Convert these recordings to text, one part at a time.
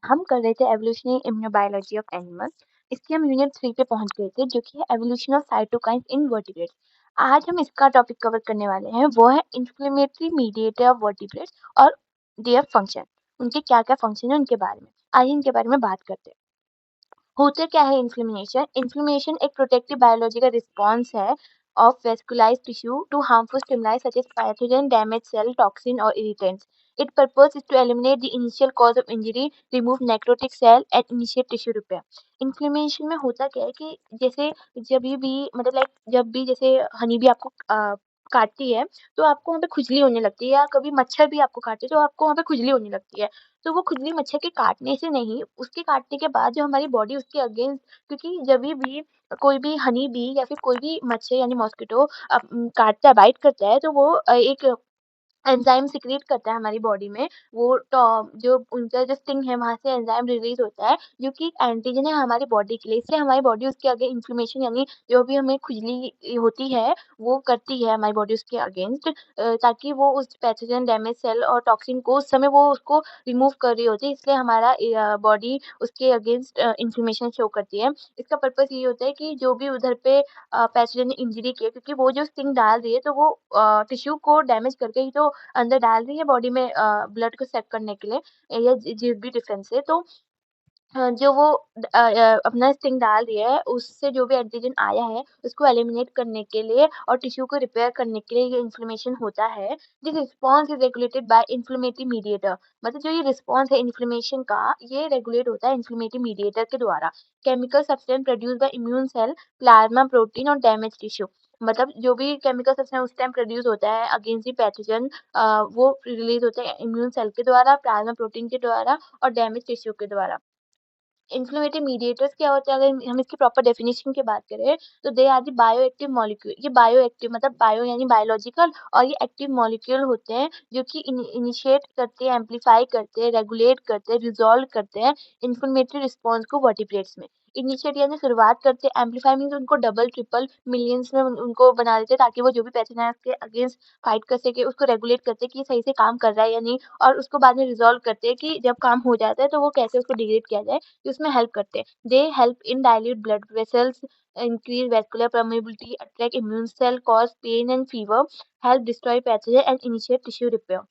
हम कर रहे थे एवोल्यूशनरी इम्यूनोबायोलॉजी ऑफ एनिमल्स। इसकी हम यूनिट 3 पे पहुंच गए थे जो कि है evolution of cytokines in vertebrates. आज हम इसका टॉपिक कवर करने वाले हैं, वो है इन्फ्लेमेटरी मीडिएटर ऑफ वर्टिब्रेट्स और देयर फंक्शन। उनके क्या क्या फंक्शन है उनके बारे में, आइए इनके बारे में बात करते हैं। होता क्या है इन्फ्लेमेशन? इन्फ्लेमेशन एक प्रोटेक्टिव बायोलॉजिकल रिस्पॉन्स है of vascularized tissue to harmful stimuli such as pathogen, damaged cell, toxin or irritants. Its purpose is to eliminate the initial cause of injury, remove necrotic cell and initiate tissue repair. Inflammation में होता क्या है कि जैसे जब भी मतलब like जब भी जैसे हनी भी आपको काटती है तो आपको वहाँ पे खुजली होने लगती है, या कभी मच्छर भी आपको काटे तो आपको वहाँ पे खुजली होने लगती है। तो वो खुजली मच्छर के काटने से नहीं, उसके काटने के बाद जो हमारी बॉडी उसके अगेंस्ट, क्योंकि जभी भी कोई भी हनी बी या फिर कोई भी मच्छर यानी मॉस्किटो काटता है, बाइट करता है, तो वो एक एंजाइम सिक्रीट करता है हमारी बॉडी में। वो जो उनका जो स्टिंग है वहाँ से एंजाइम रिलीज होता है जो कि एक एंटीजन है हमारी बॉडी के लिए। इसलिए हमारी बॉडी उसके आगे इन्फ्लेमेशन यानी जो भी हमें खुजली होती है वो करती है हमारी बॉडी उसके अगेंस्ट, ताकि वो उस पैथोजन, डैमेज सेल और टॉक्सिन को उस समय वो उसको रिमूव कर रही होती है। इसलिए हमारा बॉडी उसके अगेंस्ट इन्फ्लेमेशन शो करती है। इसका पर्पस ये होता है कि जो भी उधर पे पैथोजन ने इंजरी की है, क्योंकि वो जो स्टिंग डाल रही है तो वो टिश्यू को डैमेज करके ही तो अंदर डाल रही है बॉडी में, ब्लड को सेक करने के लिए या जिस भी डिफरेंस से। तो जो वो अपना स्टिंग डाल रही है, उससे जो भी एंटीजन आया है उसको एलिमिनेट करने के लिए और टिश्यू को रिपेयर करने के लिए ये इन्फ्लेमेशन होता है। This response is regulated by inflammatory mediator. मतलब जो ये रिस्पॉन्स है इन्फ्लेमेशन का, ये रेगुलेट होता है इन्फ्लेमेटरी मीडिएटर के द्वारा। Chemical substance produce by immune cell, plasma protein और डैमेज टिश्यू। मतलब जो भी केमिकल सब्सटेंस उस टाइम प्रोड्यूस होता है अगेंस्ट द पैथोजन, वो रिलीज होता है इम्यून सेल के द्वारा, प्लाज्मा प्रोटीन के द्वारा और डैमेज टिश्यू के द्वारा। इन्फ्लेमेटरी मीडिएटर्स क्या होते हैं? अगर हम इसकी प्रॉपर डेफिनेशन की बात करें तो they are the bioactive molecule. ये बायोएक्टिव मतलब बायो यानी बायोलॉजिकल, और ये एक्टिव मॉलिक्यूल होते हैं जो कि इनिशिएट करते हैं, एम्पलीफाई करते हैं, रेगुलेट करते हैं, रिजॉल्व करते हैं इन्फ्लेमेटरी रिस्पॉन्स को वर्टिब्रेट्स में। इनिशिएट यानी शुरुआत करते हैं, एम्पलीफाई मीन्स उनको डबल ट्रिपल मिलियंस में उनको बना देते हैं ताकि वो जो भी पैथोजन है उसके अगेंस्ट फाइट कर सके। उसको रेगुलेट करते हैं कि ये सही से काम कर रहा है या नहीं, और उसको बाद में रिजॉल्व करते हैं कि जब काम हो जाता है तो वो कैसे उसको डिग्रेड किया जाए, कि उसमें हेल्प करते हैं। They help in dilute blood vessels, increase vascular permeability, attract immune cell, cause pain and fever, help destroy pathogen and initiate tissue repair.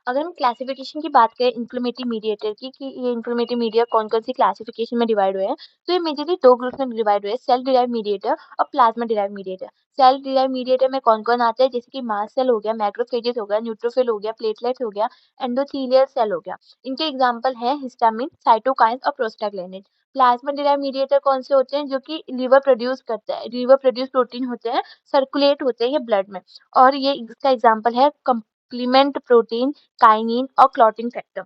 अगर हम क्लासिफिकेशन की बात करें इन्फ्लेमेटरी मीडिएटर की, कि ये इन्फ्लेमेटरी मीडिया कौन-कौन सी क्लासिफिकेशन में डिवाइड हुए हैं, तो ये मेजरली 2 ग्रुप्स में डिवाइड हुए हैं, सेल डिराइव्ड मीडिएटर और plasma derived mediator. Cell derived mediator में कौन-कौन आता है? जैसे कि मास्ट सेल हो गया, मैक्रोफेजेस हो गया, न्यूट्रोफिल हो गया, प्लेटलेट्स हो गया, एंडोथेलियल सेल हो गया। इनके एग्जांपल हैं हिस्टामिन, साइटोकाइन्स और प्रोस्टाग्लैंडिन। प्लाज्मा डिराइव्ड मीडिएटर कौन से होते हैं? जो कि लिवर प्रोड्यूस करता है, लिवर प्रोड्यूस प्रोटीन होते हैं, सर्कुलेट होते हैं ये ब्लड में, और ये इसका एग्जांपल है कॉम्प्लीमेंट प्रोटीन, काइनिन और clotting factor.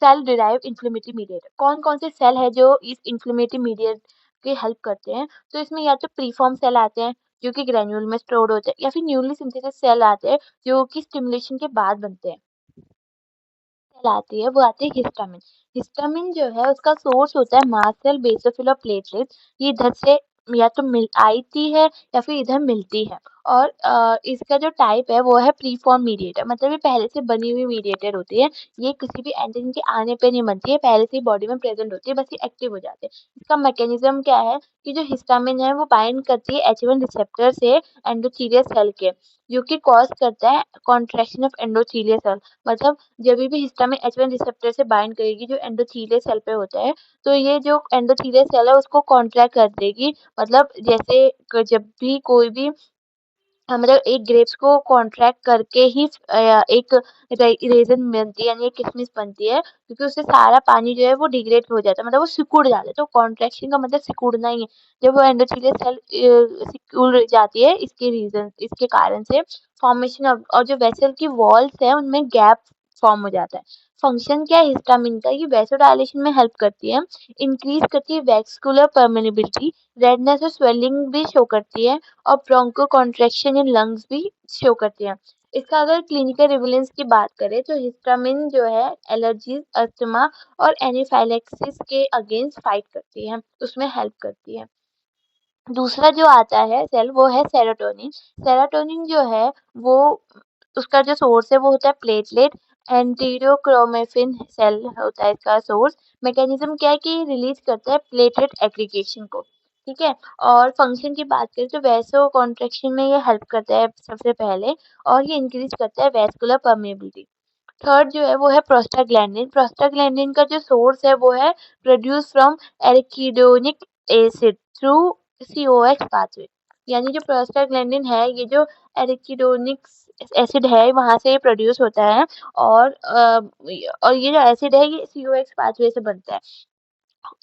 Cell derived inflammatory mediator कौन-कौन से सेल है जो इस इन्फ्लेमेटरी मीडिएटर की हेल्प करते हैं? तो इसमें या तो प्रीफॉर्म सेल आते हैं जो कि ग्रैन्यूल में स्टोर्ड होते हैं, या फिर न्यूली सिंथेसाइज्ड सेल आते हैं जो कि स्टिमुलेशन के बाद बनते हैं। सेल आती है वो आती है हिस्टामिन। हिस्टामिन जो है उसका सोर्स होता है मास्ट सेल, बेसोफिल और प्लेटलेट्स। ये इधर से या तो मिल आती है या फिर इधर मिलती है। और इसका जो टाइप है वो है प्रीफॉर्म मीडिएटर, मतलब ये पहले से बनी हुई मीडिएटर होती है। ये किसी भी एंटीजन के आने पे नहीं बनती है, पहले से ही बॉडी में प्रेजेंट होती है, बस ये एक्टिव हो जाते हैं। इसका मैकेनिज्म क्या है कि जो हिस्टामिन है वो बाइंड करती है H1 रिसेप्टर से एंडोथेलियल सेल के, जो कि कॉज करता है कॉन्ट्रैक्शन ऑफ एंडोथेलियल सेल। मतलब जभी भी हिस्टामिन H1 रिसेप्टर से बाइंड करेगी जो एंडोथेलियल सेल पे होता है, तो ये जो एंडोथेलियल सेल है उसको कॉन्ट्रैक्ट कर देगी। मतलब जैसे जब भी कोई भी मतलब एक ग्रेप्स को कॉन्ट्रैक्ट करके ही एक रेज़न बनती है, यानी एक किशमिश बनती है, क्योंकि उससे सारा पानी जो है वो डिग्रेड हो जाता है, मतलब वो सिकुड़ जाता है। तो कॉन्ट्रैक्शन का मतलब सिकुड़ना ही है। जब वो एंडोथेलियल सेल सिकुड़ जाती है, इसके कारण से फॉर्मेशन ऑफ, और जो वेसल की वॉल्स है उनमें गैप फॉर्म हो जाता है। फंक्शन क्या है हिस्टामिन का? ये वैसोडायलेशन में हेल्प करती है, इंक्रीज करती है वैस्कुलर परमेबिलिटी, रेडनेस और स्वेलिंग भी शो करती है, और ब्रोंको कॉन्ट्रैक्शन इन लंग्स भी शो करती हैं। इसका अगर क्लिनिकल रिविलेंस की बात करें तो हिस्टामिन जो है एलर्जीज, अस्थमा और एनाफिलैक्सिस के अगेंस्ट फाइट करती है, उसमें हेल्प करती है। दूसरा जो आता है सेल वो है सेरोटोनिन। सेरोटोनिन जो है वो उसका जो सोर्स है वो होता है प्लेटलेट, एंटीरोक्रोमेफिन सेल होता है इसका सोर्स। मैकेनिज्म क्या है कि रिलीज करता है प्लेटलेट एग्रीगेशन को, ठीक है। और फंक्शन की बात करें तो वैसो कॉन्ट्रैक्शन में ये हेल्प करता है सबसे पहले, और ये इंक्रीज करता है वैस्कुलर परमेबिलिटी। थर्ड जो है वो है प्रोस्टाग्लैंडिन। प्रोस्टाग्लैंडिन का जो सोर्स है वो है produce from arachidonic acid through COX pathway. यानी जो प्रोस्टाग्लैंडिन है ये जो एरिकिडोनिक एसिड है वहां से प्रोड्यूस होता है, और ये जो एसिड है ये सीओएक्स पाथवे से बनता है।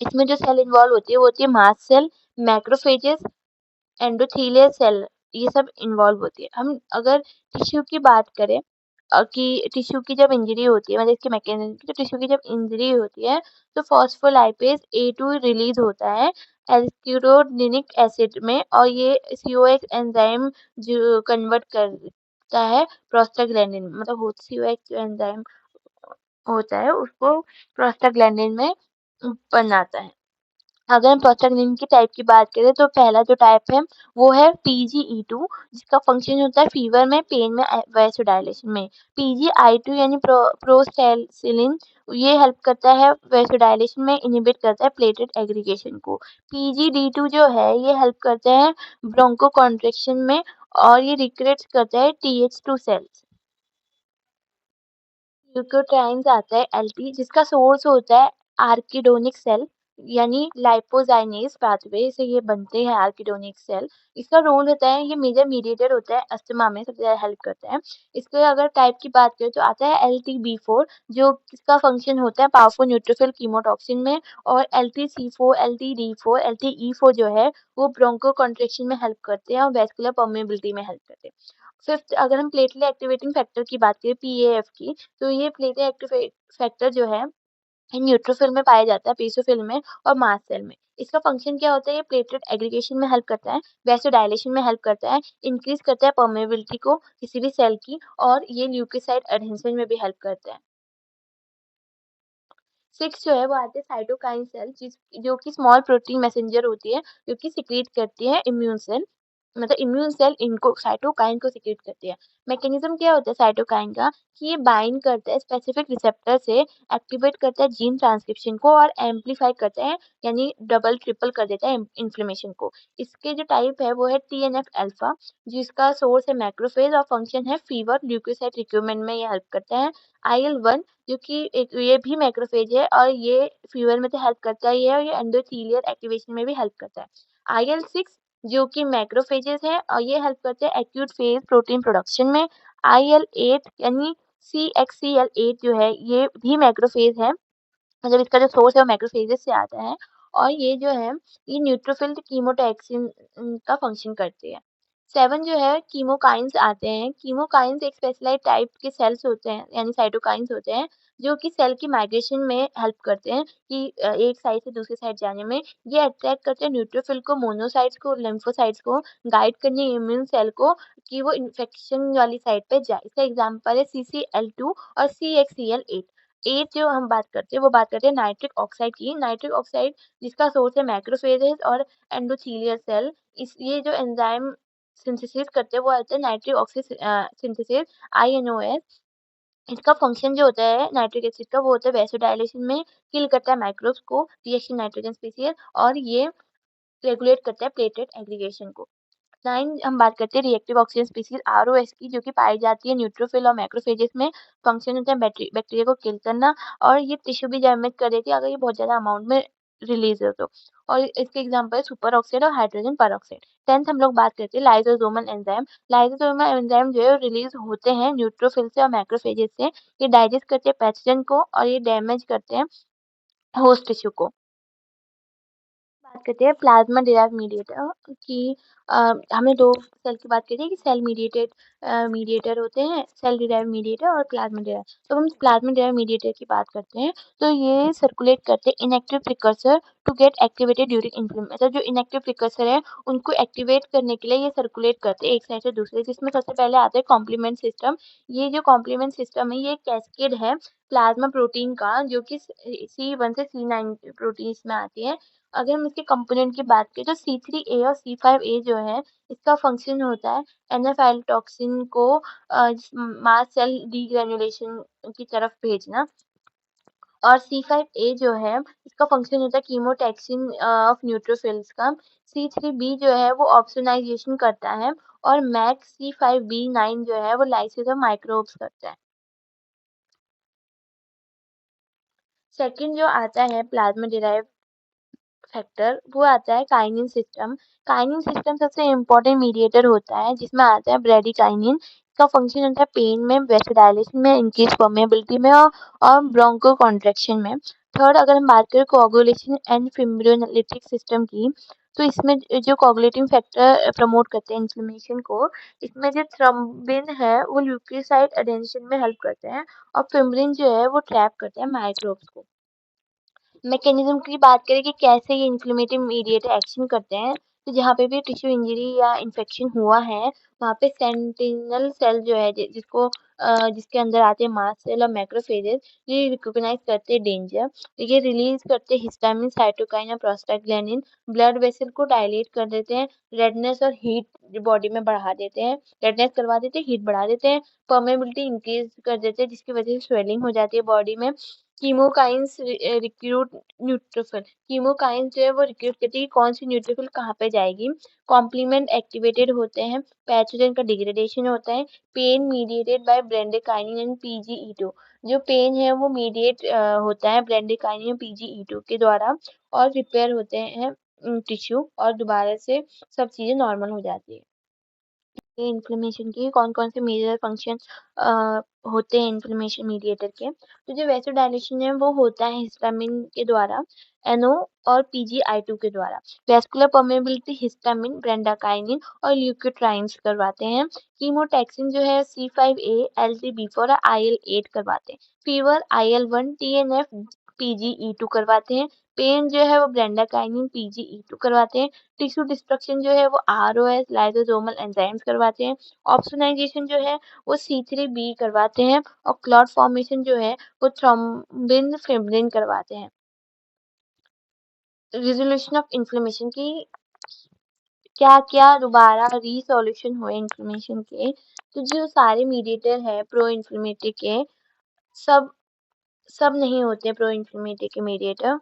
इसमें जो सेल इन्वॉल्व होती है वो होती है mast cell, macrophages, endothelial cell, ये सब इन्वॉल्व होती है। हम अगर टिश्यू की बात करें, कि टिश्यू की जब इंजरी होती है, मतलब इसके मैकेनिज्म की, तो टिश्यू की जब इंजरी होती है तो फॉस्फोलाइपेज A2 रिलीज होता है एल्क्यूरोनिक एसिड में, और ये सीओएक्स एंजाइम जो कन्वर्ट करता है प्रोस्टाग्लैंडिन में, मतलब वो सीओएक्स एंजाइम होता है उसको प्रोस्टाग्लैंडिन में बनाता है। अगर हम प्रोस्टाग्लैंडिन की टाइप की बात करें तो पहला जो टाइप है वो है PGE2, जिसका फंक्शन होता है फीवर में, पेन में, वैसोडाइलेशन में। PGI2 यानी प्रोस्टाग्लैंडिन, ये हेल्प करता है वैसोडाइलेशन में, इनहिबिट करता है प्लेटलेट एग्रीगेशन को। PGD2 जो है ये हेल्प करता है ब्रोंकोकॉन्ट्रिक्शन में, और ये रिक्रूट करता है TH2 सेल्स। ल्यूकोट्राइन्स आता है LT, जिसका सोर्स होता है आर्किडोनिक सेल, यानी लाइपोजाइनेज पाथवे से ये बनते हैं आर्किडोनिक सेल। इसका रोल होता है, ये मेजर मीडिएटर होता है अस्थमा में, सबसे ज़्यादा हेल्प करता है। इसके अगर टाइप की बात करें तो आता है LTB4, जो इसका फंक्शन होता है पावरफुल न्यूट्रोफिल कीमोटॉक्सिन में, और LTC4, LTD4, LTE4 जो है वो ब्रोंको कॉन्ट्रिक्शन में हेल्प करते हैं और वैस्कुलर परमेबिलिटी में हेल्प करते हैं। फिफ्थ, अगर हम प्लेटलेट एक्टिवेटिंग फैक्टर की बात करें PAF की, तो ये प्लेटलेट एक्टिवेट फैक्टर जो है ये न्यूट्रोफिल में पाया जाता है, बेसोफिल में और मास्ट सेल में। इसका फंक्शन क्या होता है, ये प्लेटलेट एग्रीगेशन में हेल्प करता है, वैसोडाइलेशन में हेल्प करता है, इंक्रीज करता है परमेबिलिटी को किसी भी सेल की, और ये ल्यूकोसाइट एडहेशन में भी हेल्प करता है। 6 जो है वो आते हैं साइटोकाइन सेल, जो कि स्मॉल प्रोटीन मैसेंजर होती है, जो कि सिक्रीट करती है इम्यून सेल, मतलब इम्यून सेल इनको साइटोकाइन को सिक्रीट करती है। मैकेनिज्म क्या होता है साइटोकाइन का, कि ये बाइंड करता है स्पेसिफिक रिसेप्टर से, एक्टिवेट करता है जीन ट्रांसक्रिप्शन को, और एम्पलीफाई करता है, यानी डबल ट्रिपल कर देता है इन्फ्लेमेशन को। इसके जो टाइप है वो है TNF अल्फा, जिसका सोर्स है मैक्रोफेज और फंक्शन है फीवर ल्यूकोसाइट रिक्रूटमेंट में ये हेल्प करता है। IL-1 जो कि एक ये भी मैक्रोफेज है, और ये फीवर में तो हेल्प करता ही है, और ये एंडोथेलियल एक्टिवेशन में भी हेल्प करता है। IL-6 जो कि मैक्रोफेजेस है, और ये हेल्प करते हैं एक्यूट फेज प्रोटीन प्रोडक्शन में। IL-8 यानी CXCL8 जो है ये भी मैक्रोफेज है, मतलब इसका जो सोर्स है वो मैक्रोफेजेस से आता है, और ये जो है ये न्यूट्रोफिल कीमोटैक्सिन का फंक्शन करते हैं। 7 जो है कीमोकाइन्स आते हैं। कीमोकाइन्स एक स्पेशलाइज्ड टाइप के सेल्स होते हैं, यानी साइटोकाइन्स होते हैं, जो कि सेल की माइग्रेशन में हेल्प करते हैं, कि एक साइड से दूसरी साइड जाने में। ये अट्रैक्ट करते हैं न्यूट्रोफिल को, मोनोसाइट्स को, लिम्फोसाइट्स को, गाइड करने इम्यून सेल को कि वो इन्फेक्शन वाली साइड पे जाए। इसका एग्जांपल है CCL2 और CXCL8। 8 जो हम बात करते हैं वो बात करते हैं नाइट्रिक ऑक्साइड की। नाइट्रिक ऑक्साइड जिसका सोर्स है मैक्रोफेजेस और एंडोथेलियल सेल, इस ये जो एंजाइम सिंथेसिस करते हैं वो होता है नाइट्रिक ऑक्सी सिंथेसिस, INOS। इसका फंक्शन जो होता है नाइट्रिक एसिड का वो होता है वैसोडाइलेशन में, किल करता है माइक्रोब्स को, रिएक्शन नाइट्रोजन स्पीशीज, और ये रेगुलेट करता है प्लेटलेट एग्रीगेशन को। 9 हम बात करते हैं रिएक्टिव ऑक्सीजन स्पीशीज ROS की, जो कि पाई जाती है न्यूट्रोफिल और मैक्रोफेजेस में। फंक्शन होता है बैक्टीरिया को किल करना, और ये टिश्यू भी डैमेज कर देती है अगर ये बहुत ज़्यादा अमाउंट में रिलीज़ हो तो। और इसके एग्जांपल है सुपर ऑक्साइड और हाइड्रोजन पेरोक्साइड। 10th हम लोग बात करते हैं लाइसोसोमल एंजाइम। लाइसोसोमल एंजाइम जो है रिलीज़ होते हैं न्यूट्रोफिल से और मैक्रोफेजेस से। ये डाइजेस्ट करते हैं पैथोजन को, और ये डैमेज करते हैं होस्ट टिश्यू को। बात करते हैं प्लाज्मा डिराइव्ड मीडिएटर की। हमने 2 सेल की बात करी है कि सेल मीडिएटेड मीडिएटर होते हैं, सेल डिराइव्ड मीडिएटर और प्लाज्मा डिराइव्ड। तो हम प्लाज्मा डिराइव्ड मीडिएटर की बात करते हैं, तो ये सर्कुलेट करते हैं inactive precursor to get activated during inflammation. मतलब जो इनएक्टिव प्रिकर्सर है उनको एक्टिवेट करने के लिए ये सर्कुलेट करते हैं एक साइड से दूसरे, जिसमें सबसे पहले आता है कॉम्प्लीमेंट सिस्टम। ये जो कॉम्प्लीमेंट सिस्टम है ये कैस्केड है प्लाज्मा प्रोटीन का, जो कि C1 से C9 प्रोटीन्स में आती है। अगर हम इसके कंपोनेंट की बात करें तो C3A और C5A जो है इसका फंक्शन होता है एनाफाइलोटॉक्सिन को मास्ट सेल डीग्रेनुलेशन की तरफ भेजना। और C5a जो है इसका फंक्शन होता है कीमोटैक्सिन ऑफ न्यूट्रोफिल्स का। C3b जो है वो ऑप्सोनाइजेशन करता है और MAC-C5b9 जो है वो लाइसिस ऑफ माइक्रोब्स करता है। सेकंड जो आता है प्लाज्मा डिराइव्ड फैक्टर वो आता है काइनिन सिस्टम। काइनिन सिस्टम सबसे इम्पोर्टेंट मीडिएटर होता है जिसमें आता है ब्रेडिकाइनिन। इसका फंक्शन होता है पेन में, वेसोडाइलेशन में, इंक्रीज परमेबिलिटी में और ब्रोंको कॉन्ट्रैक्शन में। थर्ड अगर हम बात करें कोआगुलेशन एंड फिब्रिनोलिटिक सिस्टम की, तो इसमें जो कोआगुलेटिंग फैक्टर प्रमोट करते हैं इन्फ्लेमेशन को, इसमें जो थ्रोम्बिन है वो ल्यूकोसाइट एडेंशन में हेल्प करते हैं और फिब्रिन जो है वो ट्रैप करते हैं माइक्रोब्स को। मैकेनिज्म की बात करें कि कैसे ये इन्फ्लेमेटरी मीडिएटर एक्शन करते हैं, तो जहाँ पे भी टिश्यू इंजरी या इन्फेक्शन हुआ है, वहाँ पे सेंटिनल सेल जो है जिसके अंदर आते हैं मास्ट सेल और मैक्रोफेजेस, ये रिकॉग्नाइज करते हैं डेंजर। ये रिलीज करते हैं हिस्टामिन, साइटोकाइन और प्रोस्टाग्लैंडिन, ब्लड वेसल को डायलेट कर देते हैं, रेडनेस और हीट बॉडी में बढ़ा देते हैं, रेडनेस करवा देते हैं, हीट बढ़ा देते हैं, परमेबिलिटी इंक्रीज कर देते हैं जिसकी वजह से स्वेलिंग हो जाती है बॉडी में। कीमोकाइंस रिक्रूट न्यूट्रोफिल, कीमोकाइंस जो है वो रिक्रूट करती है कि कौन सी न्यूट्रोफिल कहाँ पे जाएगी। कॉम्प्लीमेंट एक्टिवेटेड होते हैं, पैथोजन का डिग्रेडेशन होता है, pain mediated by bradykinin and PGE2। जो पेन है वो मीडिएट होता है ब्रेंडेकाइनिन और PGE2 के द्वारा और रिपेयर होते हैं टिश्यू और दोबारा से सब चीजें नॉर्मल हो जाती है। ये इन्फ्लेमेशन के कौन-कौन से मेजर फंक्शन होते हैं इन्फ्लेमेशन मीडिएटर के। तो जो वैसोडाइलेशन है वो होता है हिस्टामिन के द्वारा, NO और PGI2 के द्वारा। वैस्कुलर परमेबिलिटी हिस्टामिन, ब्रेंडाकाइनिन और ल्यूकोट्राइन्स करवाते हैं। कीमोटैक्सिन जो है C5a, L3B4 और IL-8 करवाते हैं। फीवर IL-1, TNF, PGE2 करवाते हैं। पेन जो है वो ब्रेंडाकाइनिन, PGE2 करवाते हैं। टिश्यू डिस्ट्रक्शन जो है वो ROS लाइसोसोमल एंजाइम्स करवाते हैं। ऑप्सोनाइजेशन जो है वो C3b करवाते हैं और क्लॉट फॉर्मेशन जो है वो थ्रोम्बिन फिब्रिन करवाते हैं। रिजोल्यूशन ऑफ इन्फ्लेमेशन की क्या-क्या दोबारा रीसोल्यूशन हुए इन्फ्लेमेशन के, तो जो सारे मीडिएटर है प्रो इन्फ्लेमेटरी के सब सब नहीं होते प्रो इन्फ्लेमेटरी के मीडिएटर।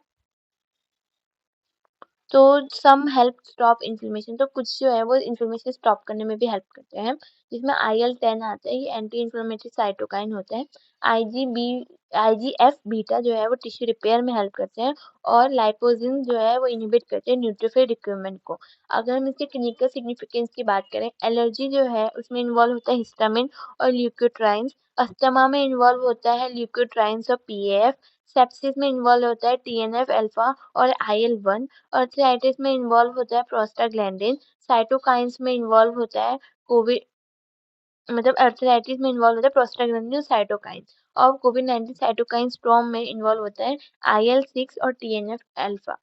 तो सम हेल्प स्टॉप इन्फ्लेमेशन, तो कुछ जो है वो इन्फ्लेमेशन स्टॉप करने में भी हेल्प करते हैं, जिसमें IL-10 आता है, ये एंटी इन्फ्लेमेटरी साइटोकाइन होता है। IgB IGF बीटा जो है वो टिश्यू रिपेयर में हेल्प करते हैं और लाइपोजिन जो है वो इनहिबिट करते हैं न्यूट्रोफिल रिक्रूटमेंट को। अगर हम इसके क्लिनिकल सिग्निफिकेंस की बात करें, एलर्जी जो है उसमें इन्वॉल्व होता है हिस्टामिन और ल्यूकोट्राइन्स, अस्थमा में इन्वॉल्व होता है ल्यूकोट्राइन्स और PAF, सेप्सिस में इन्वॉल्व होता है TNF अल्फा और IL-1, आर्थराइटिस में इन्वॉल्व होता है प्रोस्टाग्लैंडिन, साइटोकाइन्स में इन्वॉल्व होता है कोविड मतलब आर्थराइटिस में इन्वॉल्व होता है प्रोस्टाग्लैंडिन और साइटोकाइन्स, और कोविड-19 साइटोकाइन स्टॉर्म में इन्वॉल्व होता है IL-6 और TNF अल्फा।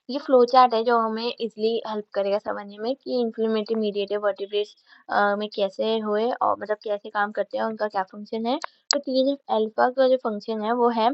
ये फ्लो चार्ट है जो हमें इज़िली हेल्प करेगा समझने में कि इन्फ्लेमेटरी मीडिएटेड वर्टिब्रेट्स में कैसे हुए और मतलब कैसे काम करते हैं, उनका क्या फंक्शन है। तो TNF अल्फा का जो फंक्शन है वो है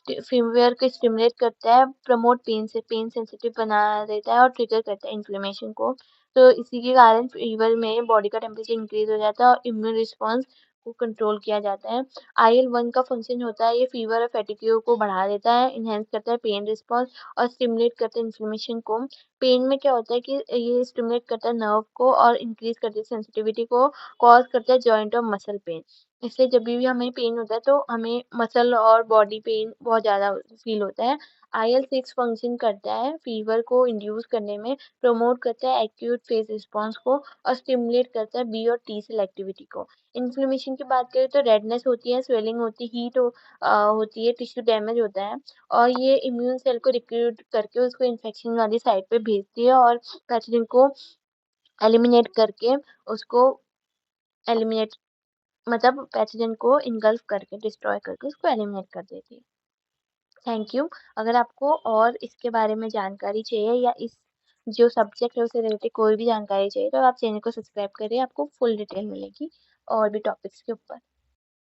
फर्मवेयर को स्टिमुलेट करता है, प्रमोट पेन सेंसिटिव बना देता है और ट्रिगर करता है इन्फ्लेमेशन को। तो इसी के कारण फीवर में बॉडी का टेम्परेचर इंक्रीज हो जाता है और इम्यून रिस्पॉन्स को कंट्रोल किया जाता है। IL-1 का फंक्शन होता है ये फीवर और फैटिग्यू को बढ़ा देता है, इन्हेंस करता है पेन रिस्पॉन्स और स्टिमुलेट करता है इन्फ्लेमेशन को। पेन में क्या होता है कि ये स्टिमुलेट करता है नर्व को और इंक्रीज करता है सेंसिटिविटी को, कॉज करता है जॉइंट और मसल पेन। इसलिए जब भी हमें पेन होता है तो हमें मसल और बॉडी पेन बहुत ज़्यादा फील होता है। IL-6 फंक्शन करता है फीवर को इंड्यूस करने में, प्रमोट करता है एक्यूट फेज रिस्पॉन्स को और स्टिमुलेट करता है बी और टी सेल एक्टिविटी को। इन्फ्लेमेशन की बात करें तो रेडनेस होती है, स्वेलिंग होती है, होती है, टिश्यू डैमेज होता है और ये इम्यून सेल को रिक्रूट करके उसको इन्फेक्शन वाली साइड पे भेजती है और पैथोजन को एलिमिनेट करके उसको एलिमिनेट मतलब पैथोजन को इनगल्फ करके डिस्ट्रॉय करके उसको एलिमिनेट कर देती है। Thank you. अगर आपको और इसके बारे में जानकारी चाहिए या इस जो सब्जेक्ट है उससे रिलेटेड कोई भी जानकारी चाहिए तो आप चैनल को सब्सक्राइब करिए, आपको फुल डिटेल मिलेगी और भी टॉपिक्स के ऊपर।